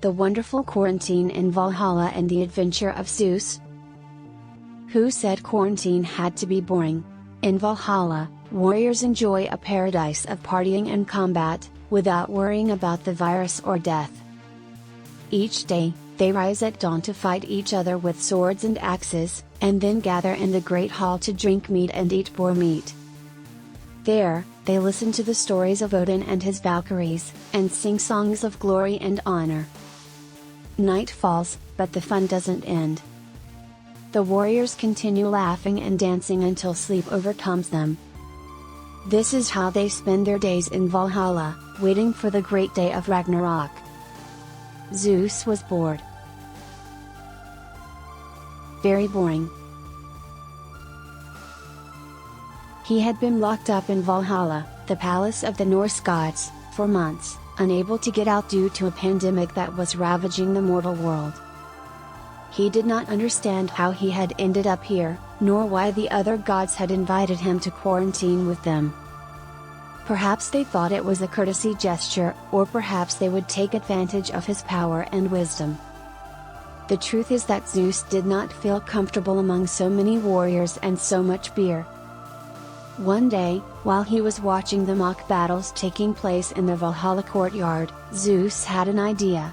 The Wonderful Quarantine in Valhalla and the Adventure of Zeus. Who said quarantine had to be boring? In Valhalla, warriors enjoy a paradise of partying and combat, without worrying about the virus or death. Each day, they rise at dawn to fight each other with swords and axes, and then gather in the great hall to drink mead and eat boar meat. There, they listen to the stories of Odin and his Valkyries, and sing songs of glory and honor. Night falls, but the fun doesn't end. The warriors continue laughing and dancing until sleep overcomes them. This is how they spend their days in Valhalla, waiting for the great day of Ragnarok. Zeus was bored. Very boring. He had been locked up in Valhalla, the palace of the Norse gods, for months, unable to get out due to a pandemic that was ravaging the mortal world. He did not understand how he had ended up here, nor why the other gods had invited him to quarantine with them. Perhaps they thought it was a courtesy gesture, or perhaps they would take advantage of his power and wisdom. The truth is that Zeus did not feel comfortable among so many warriors and so much beer. One day, while he was watching the mock battles taking place in the Valhalla courtyard, Zeus had an idea.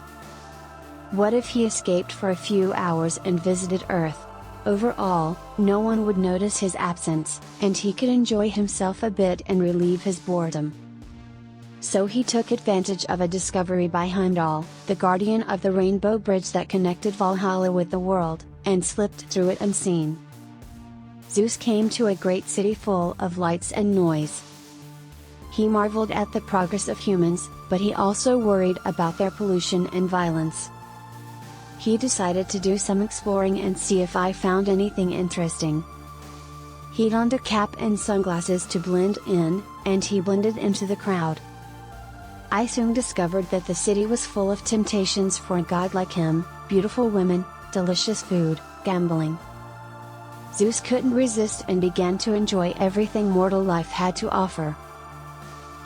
What if he escaped for a few hours and visited Earth? Overall, no one would notice his absence, and he could enjoy himself a bit and relieve his boredom. So he took advantage of a discovery by Heimdall, the guardian of the rainbow bridge that connected Valhalla with the world, and slipped through it unseen. Zeus came to a great city full of lights and noise. He marveled at the progress of humans, but he also worried about their pollution and violence. He decided to do some exploring and see if I found anything interesting. He donned a cap and sunglasses to blend in, and he blended into the crowd. I soon discovered that the city was full of temptations for a god like him: beautiful women, delicious food, gambling. Zeus couldn't resist and began to enjoy everything mortal life had to offer.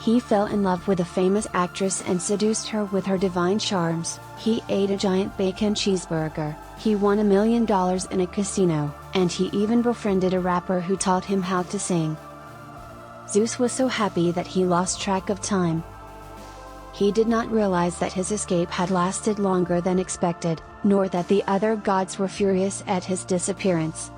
He fell in love with a famous actress and seduced her with her divine charms. He ate a giant bacon cheeseburger, he won $1 million in a casino, and he even befriended a rapper who taught him how to sing. Zeus was so happy that he lost track of time. He did not realize that his escape had lasted longer than expected, nor that the other gods were furious at his disappearance.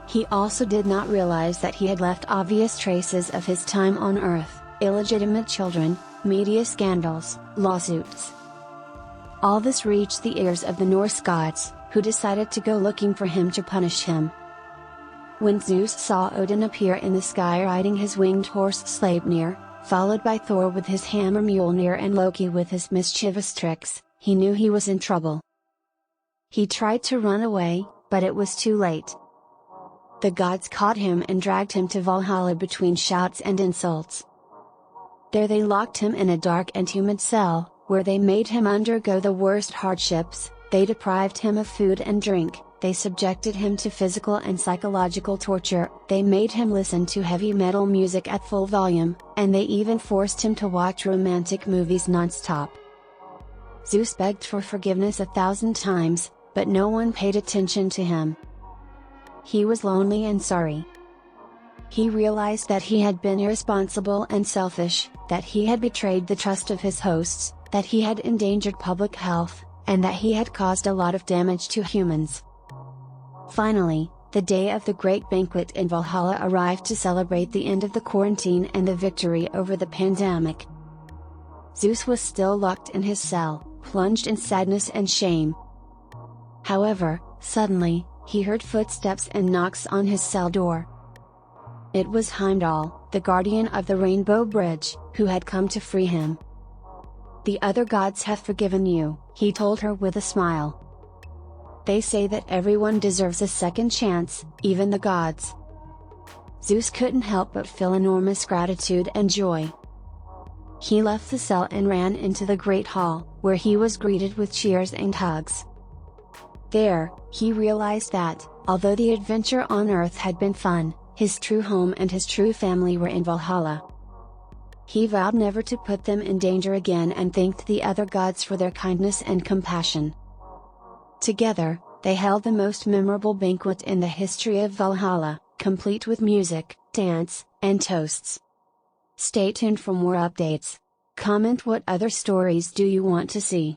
He also did not realize that he had left obvious traces of his time on Earth: illegitimate children, media scandals, lawsuits. All this reached the ears of the Norse gods, who decided to go looking for him to punish him. When Zeus saw Odin appear in the sky riding his winged horse Sleipnir, followed by Thor with his hammer Mjolnir and Loki with his mischievous tricks, he knew he was in trouble. He tried to run away, but it was too late. The gods caught him and dragged him to Valhalla between shouts and insults. There they locked him in a dark and humid cell, where they made him undergo the worst hardships. They deprived him of food and drink, they subjected him to physical and psychological torture, they made him listen to heavy metal music at full volume, and they even forced him to watch romantic movies non-stop. Zeus begged for forgiveness 1,000 times, but no one paid attention to him. He was lonely and sorry. He realized that he had been irresponsible and selfish, that he had betrayed the trust of his hosts, that he had endangered public health, and that he had caused a lot of damage to humans. Finally, the day of the great banquet in Valhalla arrived to celebrate the end of the quarantine and the victory over the pandemic. Zeus was still locked in his cell, plunged in sadness and shame. However, suddenly, he heard footsteps and knocks on his cell door. It was Heimdall, the guardian of the Rainbow Bridge, who had come to free him. "The other gods have forgiven you," he told her with a smile. "They say that everyone deserves a second chance, even the gods." Zeus couldn't help but feel enormous gratitude and joy. He left the cell and ran into the great hall, where he was greeted with cheers and hugs. There, he realized that, although the adventure on Earth had been fun, his true home and his true family were in Valhalla. He vowed never to put them in danger again and thanked the other gods for their kindness and compassion. Together, they held the most memorable banquet in the history of Valhalla, complete with music, dance, and toasts. Stay tuned for more updates. Comment what other stories do you want to see.